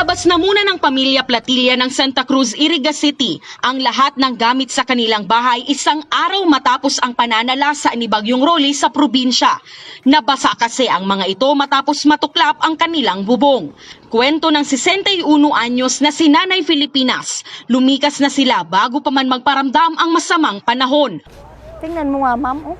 Pinalabas na muna ng pamilya Platilla ng Santa Cruz, Iriga City ang lahat ng gamit sa kanilang bahay isang araw matapos ang pananalasa ni Bagyong Rolly sa probinsya. Nabasa kasi ang mga ito matapos matuklap ang kanilang bubong. Kwento ng 61 anyos na si Nanay Filipinas, lumikas na sila bago pa man magparamdam ang masamang panahon. Tingnan mo nga, ma'am, oh.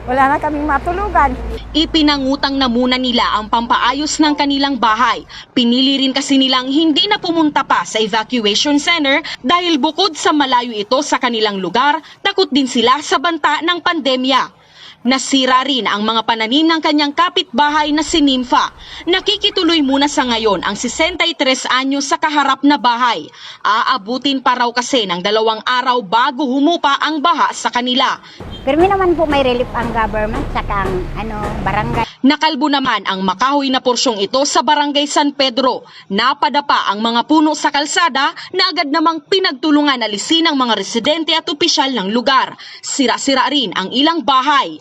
Wala na kaming matulugan. Ipinangutang na muna nila ang pampaayos ng kanilang bahay. Pinili rin kasi nilang hindi na pumunta pa sa evacuation center dahil bukod sa malayo ito sa kanilang lugar, takot din sila sa banta ng pandemya. Nasira rin ang mga pananim ng kanyang kapitbahay na si Nympha. Nakikituloy muna sa ngayon ang 63 anyos sa kaharap na bahay. Aabutin pa raw kasi ng 2 araw bago humupa ang baha sa kanila. Pero naman po may relief ang government saka ang barangay. Nakalbo naman ang makahoy na porsyong ito sa Barangay San Pedro. Napadapa ang mga puno sa kalsada na agad namang pinagtulungan alisin ng mga residente at opisyal ng lugar. Sira-sira rin ang ilang bahay.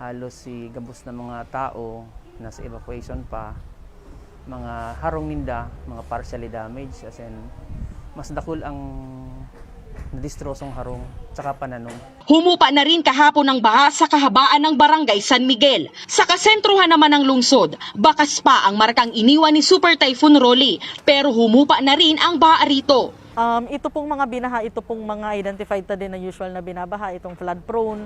Halos si gabos na mga tao, nasa evacuation pa, mga harong ninda, mga partially damaged, as in, mas dakol ang nadistrosong harong, tsaka pananom. Humupa na rin kahapon ng baha sa kahabaan ng Barangay San Miguel. Sa kasentruhan naman ng lungsod, bakas pa ang markang iniwan ni Super Typhoon Rolly, pero humupa na rin ang baha rito. Ito pong mga binaha, ito pong mga identified na din na usual na binabaha, itong flood prone,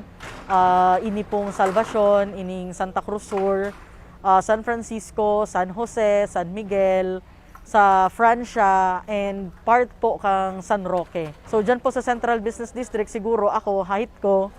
ini pong Salvacion, ining Santa Cruz Sur, San Francisco, San Jose, San Miguel, sa Francia, and part po kang San Roque. So dyan po sa Central Business District, siguro ako, height ko,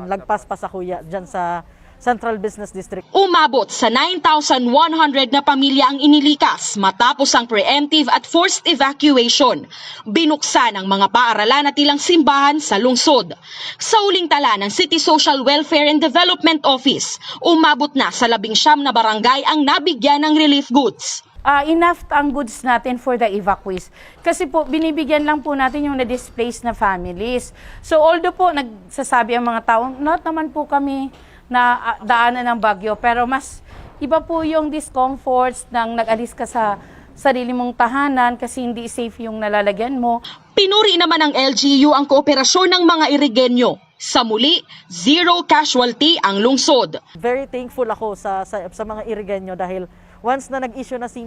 lagpas pa sa kuya, dyan sa Central Business District. Umabot sa 9,100 na pamilya ang inilikas matapos ang preemptive at forced evacuation. Binuksan ang mga paaralan at ilang simbahan sa lungsod. Sa uling tala ng City Social Welfare and Development Office, umabot na sa 19 na barangay ang nabigyan ng relief goods. Enough ang goods natin for the evacuees. Kasi po, binibigyan lang po natin yung na-displaced na families. So although po, nagsasabi ang mga tao, not naman po kami na daanan ng bagyo, pero mas iba po yung discomforts ng nag-alis ka sa sarili mong tahanan kasi hindi safe yung nalalagyan mo. Pinuri naman ng LGU ang kooperasyon ng mga Irigenyo. Sa muli, 0 casualty ang lungsod. Very thankful ako sa mga Irigenyo dahil once na nag-issue na si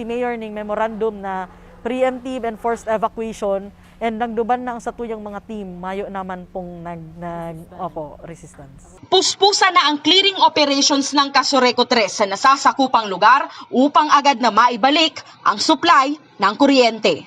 Mayor ng memorandum na preemptive and forced evacuation, and nagduban na ang satuyang mga team, mayo naman pong resistance. Puspusa na ang clearing operations ng Casoreco 3 sa nasasakupang lugar upang agad na maibalik ang supply ng kuryente.